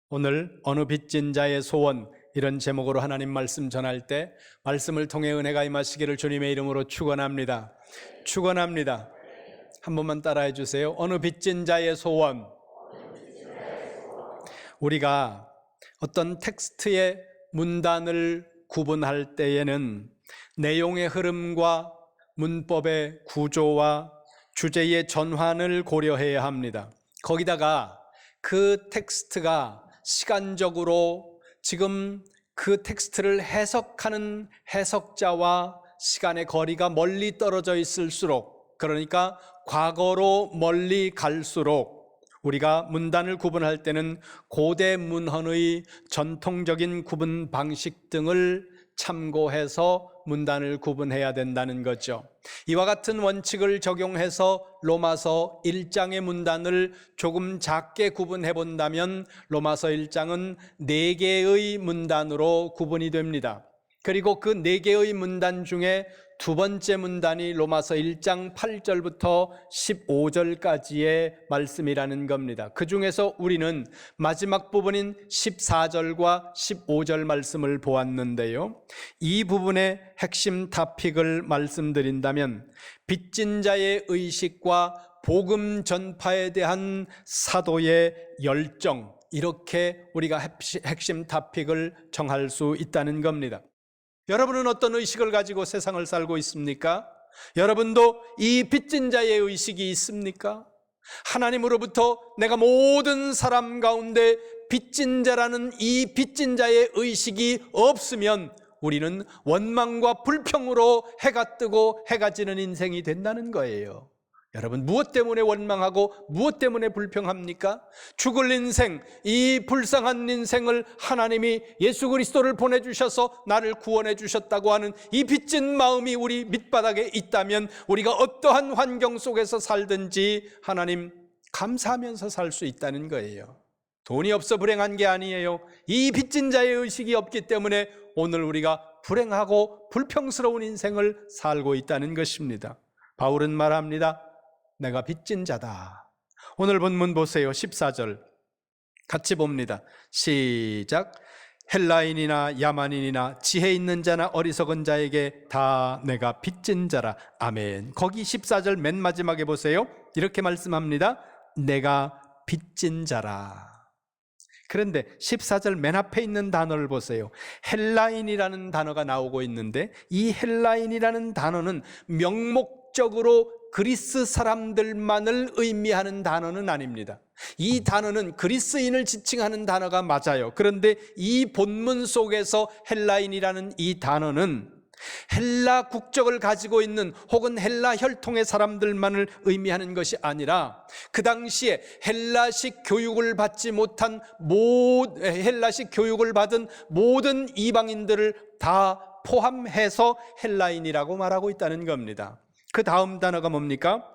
오늘 어느 빚진 자의 소원, 이런 제목으로 하나님 말씀 전할 때 말씀을 통해 은혜가 임하시기를 주님의 이름으로 축원합니다. 축원합니다. 한 번만 따라해 주세요. 어느 빚진 자의 소원. 우리가 어떤 텍스트의 문단을 구분할 때에는 내용의 흐름과 문법의 구조와 주제의 전환을 고려해야 합니다. 거기다가 그 텍스트가 시간적으로 지금 그 텍스트를 해석하는 해석자와 시간의 거리가 멀리 떨어져 있을수록, 그러니까 과거로 멀리 갈수록 우리가 문단을 구분할 때는 고대 문헌의 전통적인 구분 방식 등을 참고해서 문단을 구분해야 된다는 거죠. 이와 같은 원칙을 적용해서 로마서 1장의 문단을 조금 작게 구분해 본다면 로마서 1장은 4개의 문단으로 구분이 됩니다. 그리고 그 4개의 문단 중에 두 번째 문단이 로마서 1장 8절부터 15절까지의 말씀이라는 겁니다. 그 중에서 우리는 마지막 부분인 14절과 15절 말씀을 보았는데요, 이 부분의 핵심 토픽을 말씀드린다면 빚진 자의 의식과 복음 전파에 대한 사도의 열정, 이렇게 우리가 핵심 토픽을 정할 수 있다는 겁니다. 여러분은 어떤 의식을 가지고 세상을 살고 있습니까? 여러분도 이 빚진 자의 의식이 있습니까? 하나님으로부터 내가 모든 사람 가운데 빚진 자라는 이 빚진 자의 의식이 없으면 우리는 원망과 불평으로 해가 뜨고 해가 지는 인생이 된다는 거예요. 여러분, 무엇 때문에 원망하고 무엇 때문에 불평합니까? 죽을 인생, 이 불쌍한 인생을 하나님이 예수 그리스도를 보내주셔서 나를 구원해 주셨다고 하는 이 빚진 마음이 우리 밑바닥에 있다면 우리가 어떠한 환경 속에서 살든지 하나님 감사하면서 살 수 있다는 거예요. 돈이 없어 불행한 게 아니에요. 이 빚진 자의 의식이 없기 때문에 오늘 우리가 불행하고 불평스러운 인생을 살고 있다는 것입니다. 바울은 말합니다. 내가 빚진 자다. 오늘 본문 보세요. 14절 같이 봅니다. 시작. 헬라인이나 야만인이나 지혜 있는 자나 어리석은 자에게 다 내가 빚진 자라. 아멘. 거기 14절 맨 마지막에 보세요. 이렇게 말씀합니다. 내가 빚진 자라. 그런데 14절 맨 앞에 있는 단어를 보세요. 헬라인이라는 단어가 나오고 있는데 이 헬라인이라는 단어는 명목적으로 그리스 사람들만을 의미하는 단어는 아닙니다. 이 단어는 그리스인을 지칭하는 단어가 맞아요. 그런데 이 본문 속에서 헬라인이라는 이 단어는 헬라 국적을 가지고 있는 혹은 헬라 혈통의 사람들만을 의미하는 것이 아니라 그 당시에 헬라식 교육을 받지 못한 헬라식 교육을 받은 모든 이방인들을 다 포함해서 헬라인이라고 말하고 있다는 겁니다. 그 다음 단어가 뭡니까?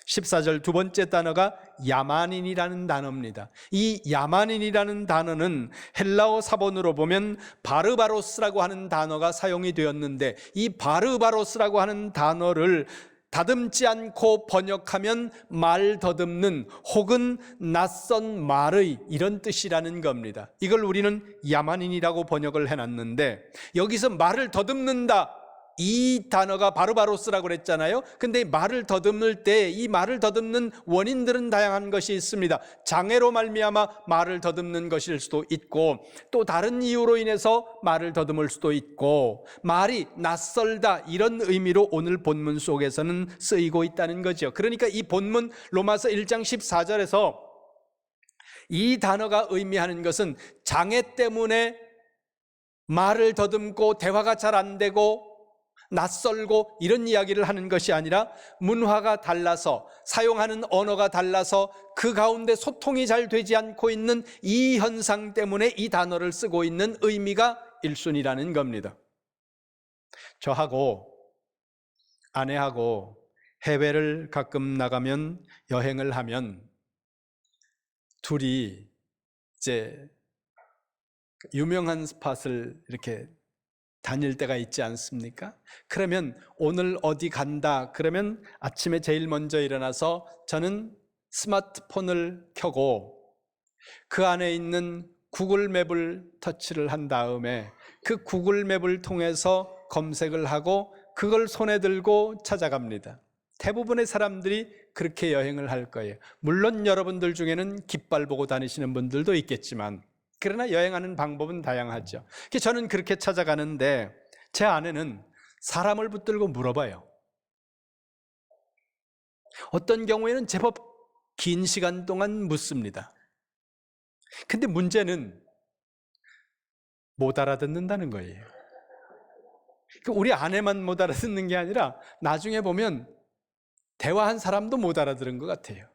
14절 두 번째 단어가 야만인이라는 단어입니다. 이 야만인이라는 단어는 헬라어 사본으로 보면 바르바로스라고 하는 단어가 사용이 되었는데 이 바르바로스라고 하는 단어를 다듬지 않고 번역하면 말 더듬는 혹은 낯선 말의 이런 뜻이라는 겁니다. 이걸 우리는 야만인이라고 번역을 해놨는데 여기서 말을 더듬는다, 이 단어가 바르바로스라고 그랬잖아요. 근데 말을 더듬을 때 이 말을 더듬는 원인들은 다양한 것이 있습니다. 장애로 말미암아 말을 더듬는 것일 수도 있고 또 다른 이유로 인해서 말을 더듬을 수도 있고 말이 낯설다, 이런 의미로 오늘 본문 속에서는 쓰이고 있다는 거죠. 그러니까 이 본문 로마서 1장 14절에서 이 단어가 의미하는 것은 장애 때문에 말을 더듬고 대화가 잘 안 되고 낯설고 이런 이야기를 하는 것이 아니라 문화가 달라서 사용하는 언어가 달라서 그 가운데 소통이 잘 되지 않고 있는 이 현상 때문에 이 단어를 쓰고 있는 의미가 1순위라는 겁니다. 저하고 아내하고 해외를 가끔 나가면 여행을 하면 둘이 이제 유명한 스팟을 이렇게 다닐 때가 있지 않습니까? 그러면 오늘 어디 간다 그러면 아침에 제일 먼저 일어나서 저는 스마트폰을 켜고 그 안에 있는 구글 맵을 터치를 한 다음에 그 구글 맵을 통해서 검색을 하고 그걸 손에 들고 찾아갑니다. 대부분의 사람들이 그렇게 여행을 할 거예요. 물론 여러분들 중에는 깃발 보고 다니시는 분들도 있겠지만, 그러나 여행하는 방법은 다양하죠. 저는 그렇게 찾아가는데 제 아내는 사람을 붙들고 물어봐요. 어떤 경우에는 제법 긴 시간 동안 묻습니다. 근데 문제는 못 알아듣는다는 거예요. 우리 아내만 못 알아듣는 게 아니라 나중에 보면 대화한 사람도 못 알아들은 것 같아요.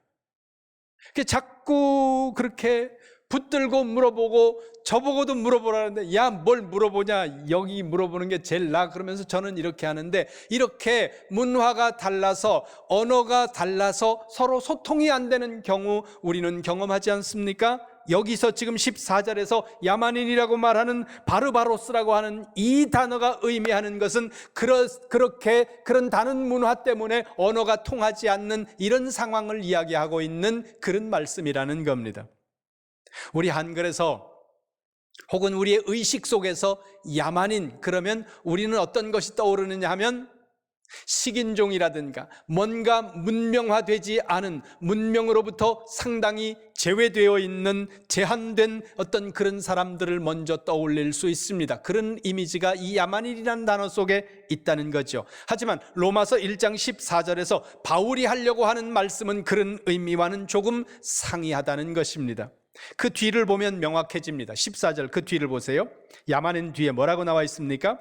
자꾸 그렇게 붙들고 물어보고 저보고도 물어보라는데, 야, 뭘 물어보냐, 여기 물어보는 게 제일 나아, 그러면서 저는 이렇게 하는데, 이렇게 문화가 달라서 언어가 달라서 서로 소통이 안 되는 경우 우리는 경험하지 않습니까? 여기서 지금 14절에서 야만인이라고 말하는 바르바로스라고 하는 이 단어가 의미하는 것은 그런 다른 문화 때문에 언어가 통하지 않는 이런 상황을 이야기하고 있는 그런 말씀이라는 겁니다. 우리 한글에서 혹은 우리의 의식 속에서 야만인 그러면 우리는 어떤 것이 떠오르느냐 하면 식인종이라든가 뭔가 문명화되지 않은, 문명으로부터 상당히 제외되어 있는 제한된 어떤 그런 사람들을 먼저 떠올릴 수 있습니다. 그런 이미지가 이 야만인이라는 단어 속에 있다는 거죠. 하지만 로마서 1장 14절에서 바울이 하려고 하는 말씀은 그런 의미와는 조금 상이하다는 것입니다. 그 뒤를 보면 명확해집니다. 14절 그 뒤를 보세요. 야만인 뒤에 뭐라고 나와 있습니까?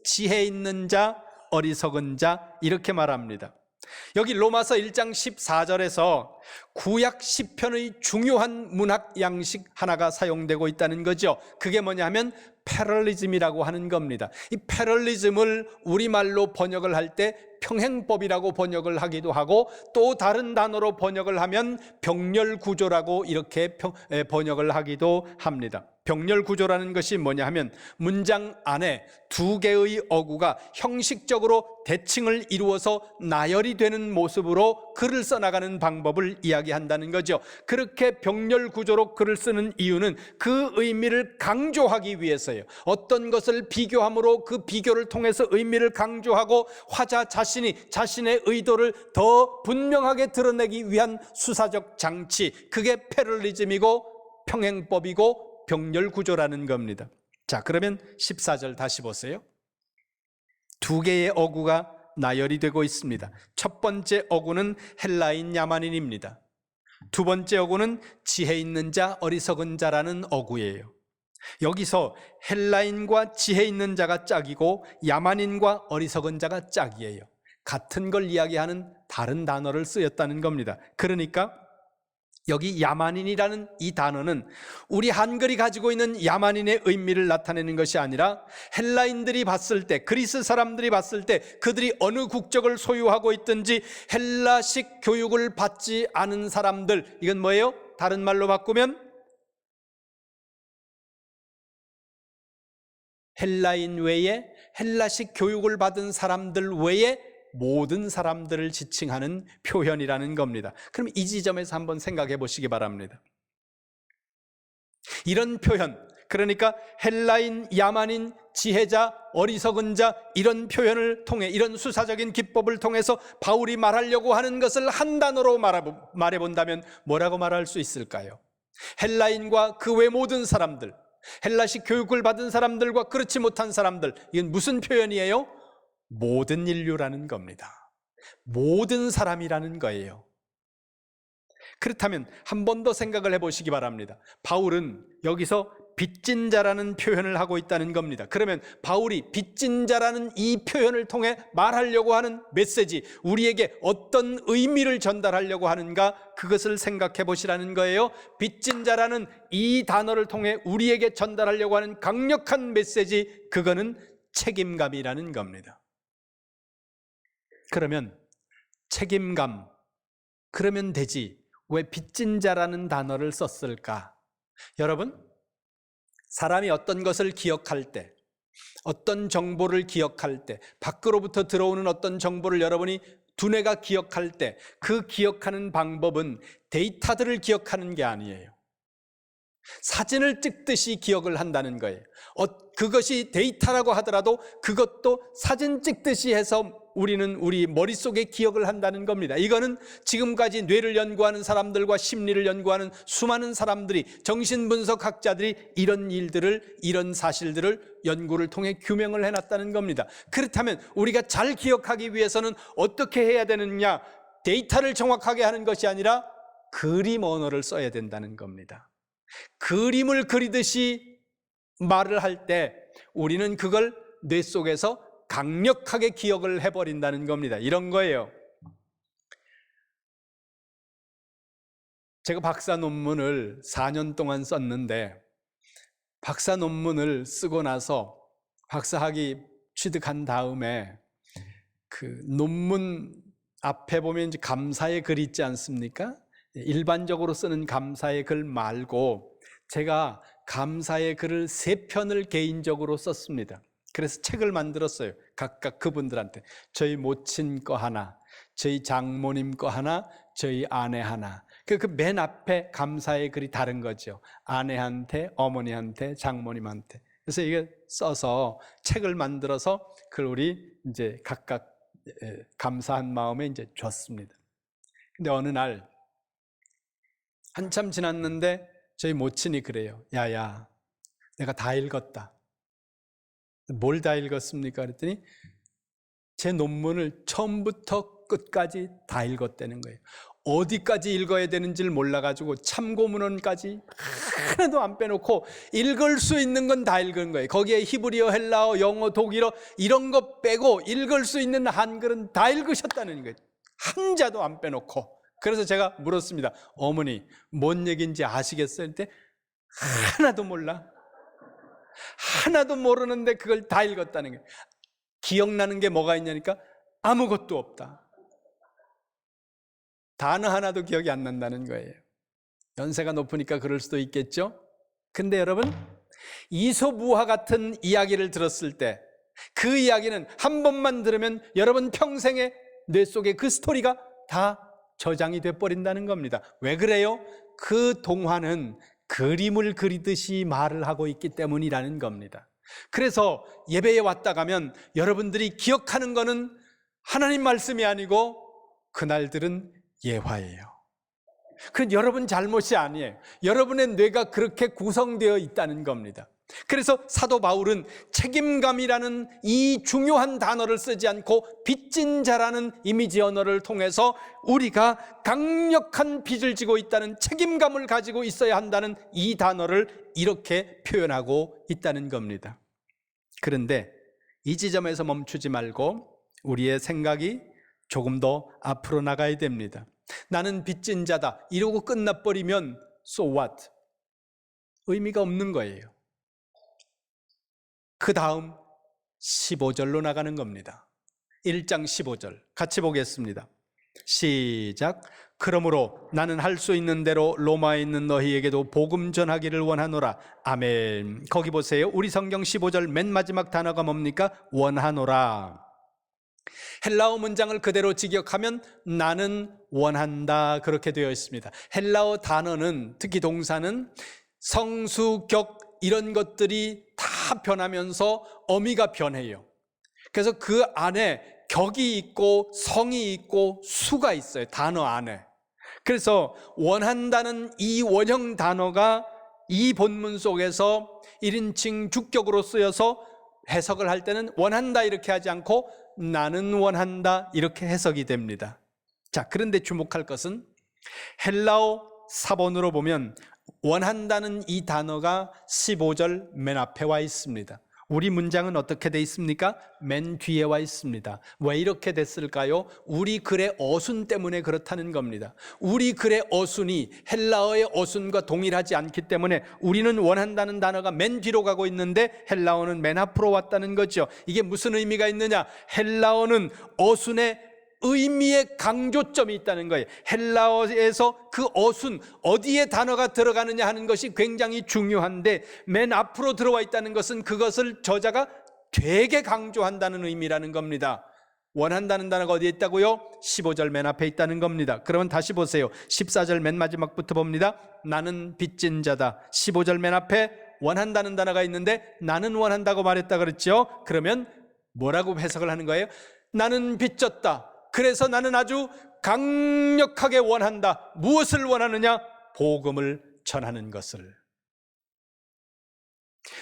지혜 있는 자, 어리석은 자, 이렇게 말합니다. 여기 로마서 1장 14절에서 구약 시편의 중요한 문학 양식 하나가 사용되고 있다는 거죠. 그게 뭐냐 하면 패럴리즘이라고 하는 겁니다. 이 패럴리즘을 우리말로 번역을 할 때 평행법이라고 번역을 하기도 하고, 또 다른 단어로 번역을 하면 병렬구조라고 이렇게 번역을 하기도 합니다. 병렬구조라는 것이 뭐냐 하면 문장 안에 두 개의 어구가 형식적으로 대칭을 이루어서 나열이 되는 모습으로 글을 써나가는 방법을 이야기한다는 거죠. 그렇게 병렬구조로 글을 쓰는 이유는 그 의미를 강조하기 위해서예요. 어떤 것을 비교함으로 그 비교를 통해서 의미를 강조하고 화자 자신이 자신의 의도를 더 분명하게 드러내기 위한 수사적 장치, 그게 패럴리즘이고 평행법이고 병렬구조라는 겁니다. 자, 그러면 14절 다시 보세요. 두 개의 어구가 나열이 되고 있습니다. 첫 번째 어구는 헬라인 야만인입니다. 두 번째 어구는 지혜 있는 자, 어리석은 자라는 어구예요. 여기서 헬라인과 지혜 있는 자가 짝이고 야만인과 어리석은 자가 짝이에요. 같은 걸 이야기하는 다른 단어를 쓰였다는 겁니다. 그러니까 여기 야만인이라는 이 단어는 우리 한글이 가지고 있는 야만인의 의미를 나타내는 것이 아니라 헬라인들이 봤을 때, 그리스 사람들이 봤을 때 그들이 어느 국적을 소유하고 있든지 헬라식 교육을 받지 않은 사람들, 이건 뭐예요? 다른 말로 바꾸면 헬라인 외에, 헬라식 교육을 받은 사람들 외에 모든 사람들을 지칭하는 표현이라는 겁니다. 그럼 이 지점에서 한번 생각해 보시기 바랍니다. 이런 표현, 그러니까 헬라인, 야만인, 지혜자, 어리석은 자, 이런 표현을 통해, 이런 수사적인 기법을 통해서 바울이 말하려고 하는 것을 한 단어로 말해본다면 뭐라고 말할 수 있을까요? 헬라인과 그 외 모든 사람들, 헬라식 교육을 받은 사람들과 그렇지 못한 사람들, 이건 무슨 표현이에요? 모든 인류라는 겁니다. 모든 사람이라는 거예요. 그렇다면 한 번 더 생각을 해보시기 바랍니다. 바울은 여기서 빚진 자라는 표현을 하고 있다는 겁니다. 그러면 바울이 빚진 자라는 이 표현을 통해 말하려고 하는 메시지, 우리에게 어떤 의미를 전달하려고 하는가, 그것을 생각해 보시라는 거예요. 빚진 자라는 이 단어를 통해 우리에게 전달하려고 하는 강력한 메시지, 그거는 책임감이라는 겁니다. 그러면 책임감, 그러면 되지 왜 빚진 자라는 단어를 썼을까? 여러분, 사람이 어떤 것을 기억할 때, 어떤 정보를 기억할 때, 밖으로부터 들어오는 어떤 정보를 여러분이 두뇌가 기억할 때, 그 기억하는 방법은 데이터들을 기억하는 게 아니에요. 사진을 찍듯이 기억을 한다는 거예요. 그것이 데이터라고 하더라도 그것도 사진 찍듯이 해서 우리는 우리 머릿속에 기억을 한다는 겁니다. 이거는 지금까지 뇌를 연구하는 사람들과 심리를 연구하는 수많은 사람들이, 정신분석학자들이 이런 사실들을 연구를 통해 규명을 해놨다는 겁니다. 그렇다면 우리가 잘 기억하기 위해서는 어떻게 해야 되느냐? 데이터를 정확하게 하는 것이 아니라 그림 언어를 써야 된다는 겁니다. 그림을 그리듯이 말을 할 때 우리는 그걸 뇌 속에서 강력하게 기억을 해버린다는 겁니다. 이런 거예요. 제가 박사 논문을 4년 동안 썼는데, 박사 논문을 쓰고 나서 박사학위 취득한 다음에 그 논문 앞에 보면 이제 감사의 글 있지 않습니까? 일반적으로 쓰는 감사의 글 말고 제가 감사의 글을 3편을 개인적으로 썼습니다. 그래서 책을 만들었어요. 각각 그분들한테. 저희 모친 거 하나, 저희 장모님 거 하나, 저희 아내 하나. 그 맨 앞에 감사의 글이 다른 거죠. 아내한테, 어머니한테, 장모님한테. 그래서 이게 써서 책을 만들어서 그걸 우리 이제 각각 감사한 마음에 이제 줬습니다. 근데 어느 날 한참 지났는데 저희 모친이 그래요. 야야, 내가 다 읽었다. 뭘 다 읽었습니까? 그랬더니 제 논문을 처음부터 끝까지 다 읽었다는 거예요. 어디까지 읽어야 되는지를 몰라가지고 참고문헌까지 하나도 안 빼놓고 읽을 수 있는 건 다 읽은 거예요. 거기에 히브리어, 헬라어, 영어, 독일어 이런 거 빼고 읽을 수 있는 한글은 다 읽으셨다는 거예요. 한자도 안 빼놓고. 그래서 제가 물었습니다. 어머니, 뭔 얘기인지 아시겠어요? 그때 하나도 몰라. 하나도 모르는데 그걸 다 읽었다는 거예요. 기억나는 게 뭐가 있냐니까 아무것도 없다. 단어 하나도 기억이 안 난다는 거예요. 연세가 높으니까 그럴 수도 있겠죠. 근데 여러분, 이솝우화 같은 이야기를 들었을 때 그 이야기는 한 번만 들으면 여러분 평생의 뇌 속에 그 스토리가 다 저장이 돼버린다는 겁니다. 왜 그래요? 그 동화는 그림을 그리듯이 말을 하고 있기 때문이라는 겁니다. 그래서 예배에 왔다 가면 여러분들이 기억하는 거는 하나님 말씀이 아니고 그날들은 예화예요. 그건 여러분 잘못이 아니에요. 여러분의 뇌가 그렇게 구성되어 있다는 겁니다. 그래서 사도 바울은 책임감이라는 이 중요한 단어를 쓰지 않고 빚진 자라는 이미지 언어를 통해서 우리가 강력한 빚을 지고 있다는, 책임감을 가지고 있어야 한다는 이 단어를 이렇게 표현하고 있다는 겁니다. 그런데 이 지점에서 멈추지 말고 우리의 생각이 조금 더 앞으로 나가야 됩니다. 나는 빚진 자다 이러고 끝나버리면 so what? 의미가 없는 거예요. 그 다음 15절로 나가는 겁니다. 1장 15절 같이 보겠습니다. 시작. 그러므로 나는 할 수 있는 대로 로마에 있는 너희에게도 복음 전하기를 원하노라. 아멘. 거기 보세요. 우리 성경 15절 맨 마지막 단어가 뭡니까? 원하노라. 헬라어 문장을 그대로 직역하면 나는 원한다 그렇게 되어 있습니다. 헬라어 단어는, 특히 동사는 성수, 격 이런 것들이 다 변하면서 어미가 변해요. 그래서 그 안에 격이 있고 성이 있고 수가 있어요. 단어 안에. 그래서 원한다는 이 원형 단어가 이 본문 속에서 1인칭 주격으로 쓰여서 해석을 할 때는 원한다 이렇게 하지 않고 나는 원한다 이렇게 해석이 됩니다. 자, 그런데 주목할 것은 헬라어 사본으로 보면 원한다는 이 단어가 15절 맨 앞에 와 있습니다. 우리 문장은 어떻게 돼 있습니까? 맨 뒤에 와 있습니다. 왜 이렇게 됐을까요? 우리 글의 어순 때문에 그렇다는 겁니다. 우리 글의 어순이 헬라어의 어순과 동일하지 않기 때문에 우리는 원한다는 단어가 맨 뒤로 가고 있는데 헬라어는 맨 앞으로 왔다는 거죠. 이게 무슨 의미가 있느냐? 헬라어는 어순의 의미의 강조점이 있다는 거예요. 헬라어에서 그 어순, 어디에 단어가 들어가느냐 하는 것이 굉장히 중요한데 맨 앞으로 들어와 있다는 것은 그것을 저자가 되게 강조한다는 의미라는 겁니다. 원한다는 단어가 어디에 있다고요? 15절 맨 앞에 있다는 겁니다. 그러면 다시 보세요. 14절 맨 마지막부터 봅니다. 나는 빚진 자다. 15절 맨 앞에 원한다는 단어가 있는데 나는 원한다고 말했다 그랬죠? 그러면 뭐라고 해석을 하는 거예요? 나는 빚졌다. 그래서 나는 아주 강력하게 원한다. 무엇을 원하느냐? 복음을 전하는 것을.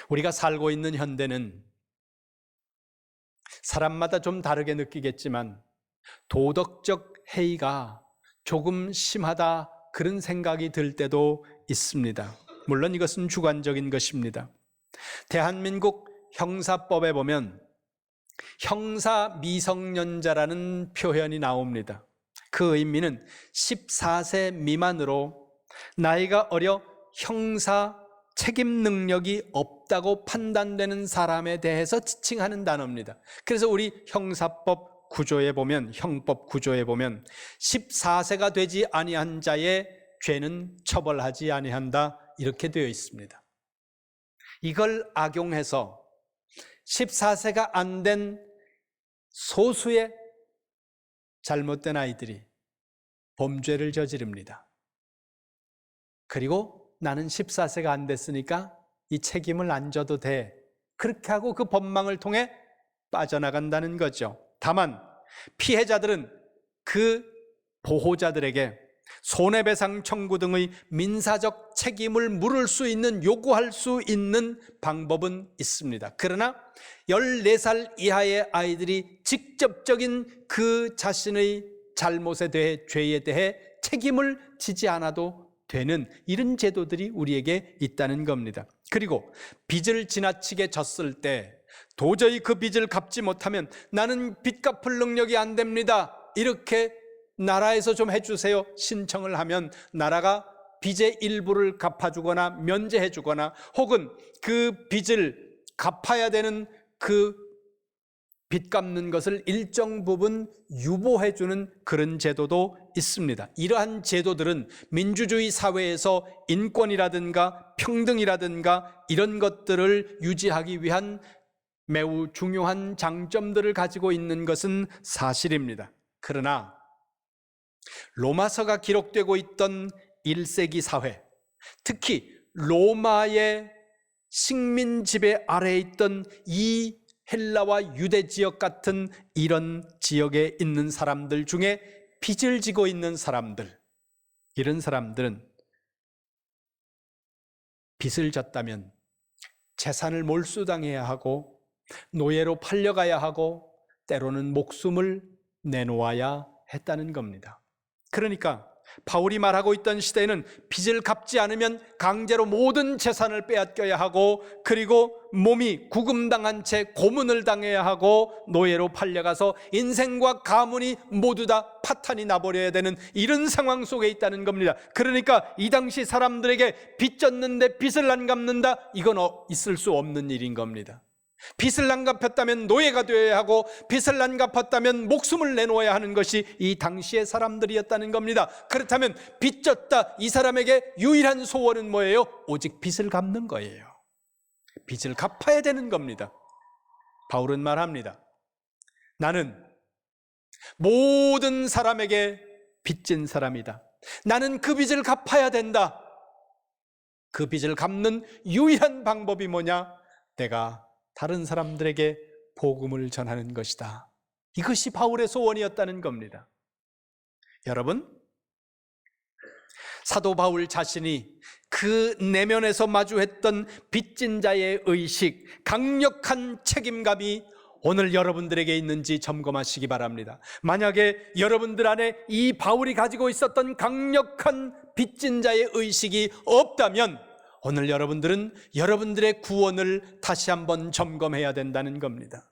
우리가 살고 있는 현대는 사람마다 좀 다르게 느끼겠지만 도덕적 해이가 조금 심하다, 그런 생각이 들 때도 있습니다. 물론 이것은 주관적인 것입니다. 대한민국 형사법에 보면 형사 미성년자라는 표현이 나옵니다. 그 의미는 14세 미만으로 나이가 어려 형사 책임 능력이 없다고 판단되는 사람에 대해서 지칭하는 단어입니다. 그래서 우리 형사법 구조에 보면, 형법 구조에 보면 14세가 되지 아니한 자의 죄는 처벌하지 아니한다, 이렇게 되어 있습니다. 이걸 악용해서 14세가 안 된 소수의 잘못된 아이들이 범죄를 저지릅니다. 그리고 나는 14세가 안 됐으니까 이 책임을 안 져도 돼, 그렇게 하고 그 법망을 통해 빠져나간다는 거죠. 다만 피해자들은 그 보호자들에게 손해배상 청구 등의 민사적 책임을 물을 수 있는, 요구할 수 있는 방법은 있습니다. 그러나 14살 이하의 아이들이 직접적인 그 자신의 잘못에 대해, 죄에 대해 책임을 지지 않아도 되는 이런 제도들이 우리에게 있다는 겁니다. 그리고 빚을 지나치게 졌을 때 도저히 그 빚을 갚지 못하면 나는 빚 갚을 능력이 안 됩니다, 이렇게 나라에서 좀 해주세요 신청을 하면 나라가 빚의 일부를 갚아주거나 면제해주거나 혹은 그 빚을 갚아야 되는 그 빚 갚는 것을 일정 부분 유보해주는 그런 제도도 있습니다. 이러한 제도들은 민주주의 사회에서 인권이라든가 평등이라든가 이런 것들을 유지하기 위한 매우 중요한 장점들을 가지고 있는 것은 사실입니다. 그러나 로마서가 기록되고 있던 1세기 사회, 특히 로마의 식민 지배 아래에 있던 이 헬라와 유대 지역 같은 이런 지역에 있는 사람들 중에 빚을 지고 있는 사람들, 이런 사람들은 빚을 졌다면 재산을 몰수당해야 하고 노예로 팔려가야 하고 때로는 목숨을 내놓아야 했다는 겁니다. 그러니까 바울이 말하고 있던 시대에는 빚을 갚지 않으면 강제로 모든 재산을 빼앗겨야 하고, 그리고 몸이 구금당한 채 고문을 당해야 하고 노예로 팔려가서 인생과 가문이 모두 다 파탄이 나버려야 되는 이런 상황 속에 있다는 겁니다. 그러니까 이 당시 사람들에게 빚 졌는데 빚을 안 갚는다, 이건 있을 수 없는 일인 겁니다. 빚을 안 갚았다면 노예가 되어야 하고 빚을 안 갚았다면 목숨을 내놓아야 하는 것이 이 당시의 사람들이었다는 겁니다. 그렇다면 빚 졌다, 이 사람에게 유일한 소원은 뭐예요? 오직 빚을 갚는 거예요. 빚을 갚아야 되는 겁니다. 바울은 말합니다. 나는 모든 사람에게 빚진 사람이다. 나는 그 빚을 갚아야 된다. 그 빚을 갚는 유일한 방법이 뭐냐? 내가 다른 사람들에게 복음을 전하는 것이다. 이것이 바울의 소원이었다는 겁니다. 여러분, 사도 바울 자신이 그 내면에서 마주했던 빚진 자의 의식, 강력한 책임감이 오늘 여러분들에게 있는지 점검하시기 바랍니다. 만약에 여러분들 안에 이 바울이 가지고 있었던 강력한 빚진 자의 의식이 없다면 오늘 여러분들은 여러분들의 구원을 다시 한번 점검해야 된다는 겁니다.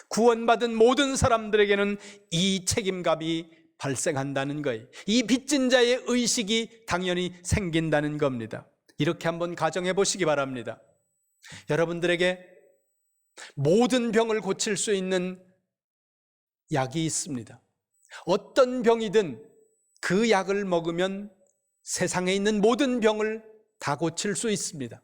구원받은 모든 사람들에게는 이 책임감이 발생한다는 거예요. 이 빚진 자의 의식이 당연히 생긴다는 겁니다. 이렇게 한번 가정해 보시기 바랍니다. 여러분들에게 모든 병을 고칠 수 있는 약이 있습니다. 어떤 병이든 그 약을 먹으면 세상에 있는 모든 병을 다 고칠 수 있습니다.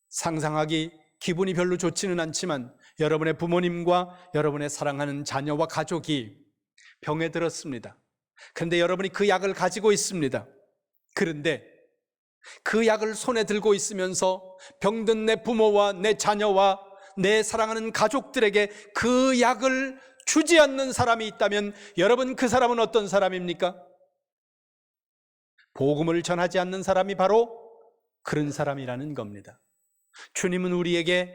상상하기 기분이 별로 좋지는 않지만 여러분의 부모님과 여러분의 사랑하는 자녀와 가족이 병에 들었습니다. 그런데 여러분이 그 약을 가지고 있습니다. 그런데 그 약을 손에 들고 있으면서 병든 내 부모와 내 자녀와 내 사랑하는 가족들에게 그 약을 주지 않는 사람이 있다면 여러분, 그 사람은 어떤 사람입니까? 복음을 전하지 않는 사람이 바로 그런 사람이라는 겁니다. 주님은 우리에게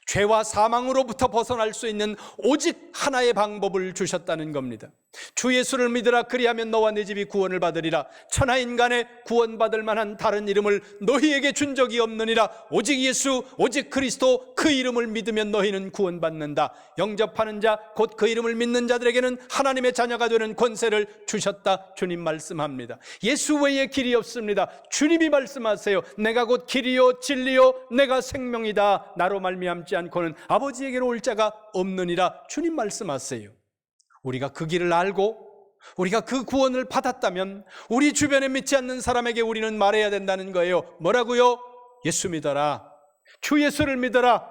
죄와 사망으로부터 벗어날 수 있는 오직 하나의 방법을 주셨다는 겁니다. 주 예수를 믿으라, 그리하면 너와 네 집이 구원을 받으리라. 천하인간의 구원받을 만한 다른 이름을 너희에게 준 적이 없느니라. 오직 예수, 오직 그리스도, 그 이름을 믿으면 너희는 구원받는다. 영접하는 자, 곧 그 이름을 믿는 자들에게는 하나님의 자녀가 되는 권세를 주셨다. 주님 말씀합니다. 예수 외에 길이 없습니다. 주님이 말씀하세요. 내가 곧 길이요 진리요 내가 생명이다. 나로 말미암지 않고는 아버지에게로 올 자가 없느니라. 주님 말씀하세요. 우리가 그 길을 알고 우리가 그 구원을 받았다면 우리 주변에 믿지 않는 사람에게 우리는 말해야 된다는 거예요. 뭐라고요? 예수 믿어라. 주 예수를 믿어라.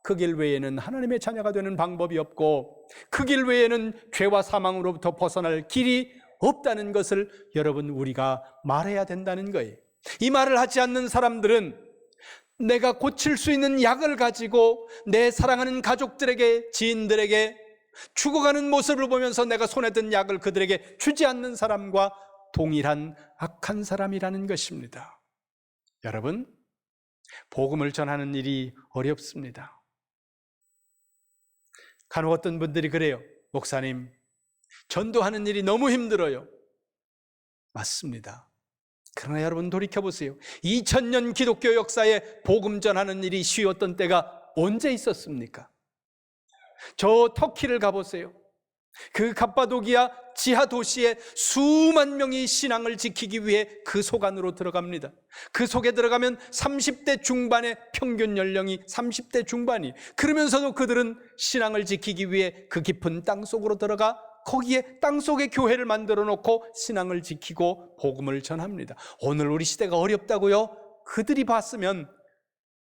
그 길 외에는 하나님의 자녀가 되는 방법이 없고 그 길 외에는 죄와 사망으로부터 벗어날 길이 없다는 것을 여러분, 우리가 말해야 된다는 거예요. 이 말을 하지 않는 사람들은 내가 고칠 수 있는 약을 가지고 내 사랑하는 가족들에게, 지인들에게 죽어가는 모습을 보면서 내가 손에 든 약을 그들에게 주지 않는 사람과 동일한 악한 사람이라는 것입니다. 여러분, 복음을 전하는 일이 어렵습니다. 간혹 어떤 분들이 그래요. 목사님, 전도하는 일이 너무 힘들어요. 맞습니다. 그러나 여러분, 돌이켜보세요. 2000년 기독교 역사에 복음 전하는 일이 쉬웠던 때가 언제 있었습니까? 저 터키를 가보세요. 그 갑바도기아 지하 도시에 수만 명이 신앙을 지키기 위해 그 속 안으로 들어갑니다. 그 속에 들어가면 30대 중반의 평균 연령이 30대 중반이, 그러면서도 그들은 신앙을 지키기 위해 그 깊은 땅 속으로 들어가 거기에 땅 속에 교회를 만들어 놓고 신앙을 지키고 복음을 전합니다. 오늘 우리 시대가 어렵다고요? 그들이 봤으면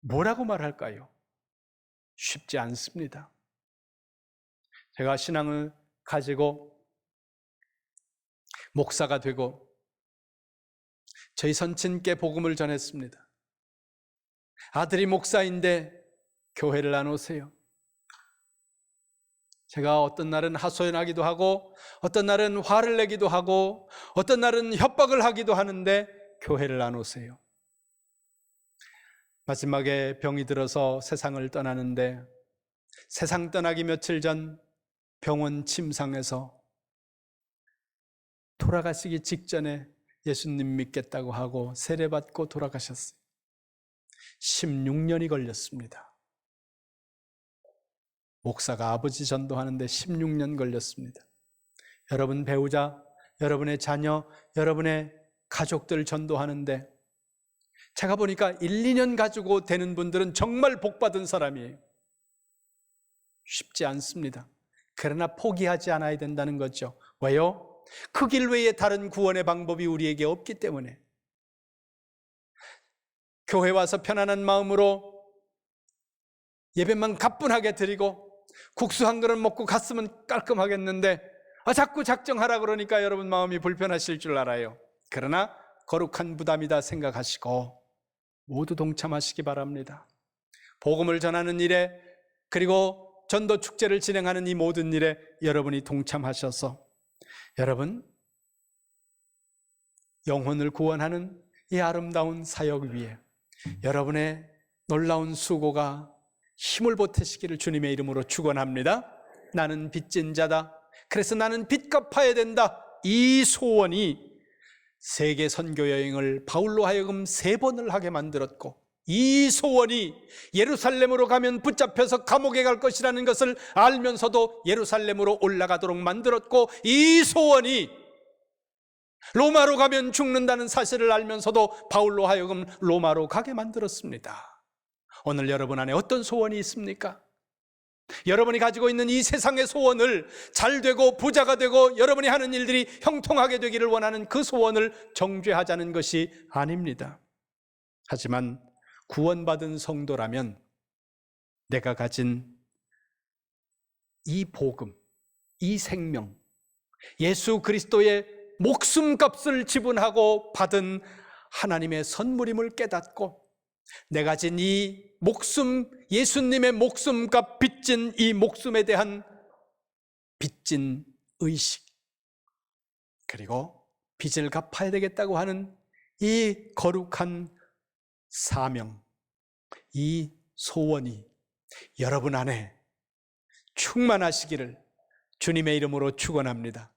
뭐라고 말할까요? 쉽지 않습니다. 제가 신앙을 가지고 목사가 되고 저희 선친께 복음을 전했습니다. 아들이 목사인데 교회를 안 오세요. 제가 어떤 날은 하소연하기도 하고 어떤 날은 화를 내기도 하고 어떤 날은 협박을 하기도 하는데 교회를 안 오세요. 마지막에 병이 들어서 세상을 떠나는데 세상 떠나기 며칠 전 병원 침상에서 돌아가시기 직전에 예수님 믿겠다고 하고 세례받고 돌아가셨어요. 16년이 걸렸습니다. 목사가 아버지 전도하는데 16년 걸렸습니다. 여러분 배우자, 여러분의 자녀, 여러분의 가족들 전도하는데 제가 보니까 1, 2년 가지고 되는 분들은 정말 복받은 사람이에요. 쉽지 않습니다. 그러나 포기하지 않아야 된다는 거죠. 왜요? 그 길 외에 다른 구원의 방법이 우리에게 없기 때문에. 교회 와서 편안한 마음으로 예배만 가뿐하게 드리고 국수 한 그릇 먹고 갔으면 깔끔하겠는데 자꾸 작정하라 그러니까 여러분 마음이 불편하실 줄 알아요. 그러나 거룩한 부담이다 생각하시고 모두 동참하시기 바랍니다. 복음을 전하는 일에, 그리고 전도 축제를 진행하는 이 모든 일에 여러분이 동참하셔서 여러분 영혼을 구원하는 이 아름다운 사역 위에 여러분의 놀라운 수고가 힘을 보태시기를 주님의 이름으로 축원합니다. 나는 빚진 자다. 그래서 나는 빚 갚아야 된다. 이 소원이 세계 선교 여행을 바울로 하여금 3번을 하게 만들었고, 이 소원이 예루살렘으로 가면 붙잡혀서 감옥에 갈 것이라는 것을 알면서도 예루살렘으로 올라가도록 만들었고, 이 소원이 로마로 가면 죽는다는 사실을 알면서도 바울로 하여금 로마로 가게 만들었습니다. 오늘 여러분 안에 어떤 소원이 있습니까? 여러분이 가지고 있는 이 세상의 소원을 잘 되고 부자가 되고 여러분이 하는 일들이 형통하게 되기를 원하는 그 소원을 정죄하자는 것이 아닙니다. 하지만 구원받은 성도라면 내가 가진 이 복음, 이 생명, 예수 그리스도의 목숨값을 지불하고 받은 하나님의 선물임을 깨닫고 내가 가진 이 목숨, 예수님의 목숨값 빚진 이 목숨에 대한 빚진 의식, 그리고 빚을 갚아야 되겠다고 하는 이 거룩한 사명, 이 소원이 여러분 안에 충만하시기를 주님의 이름으로 축원합니다.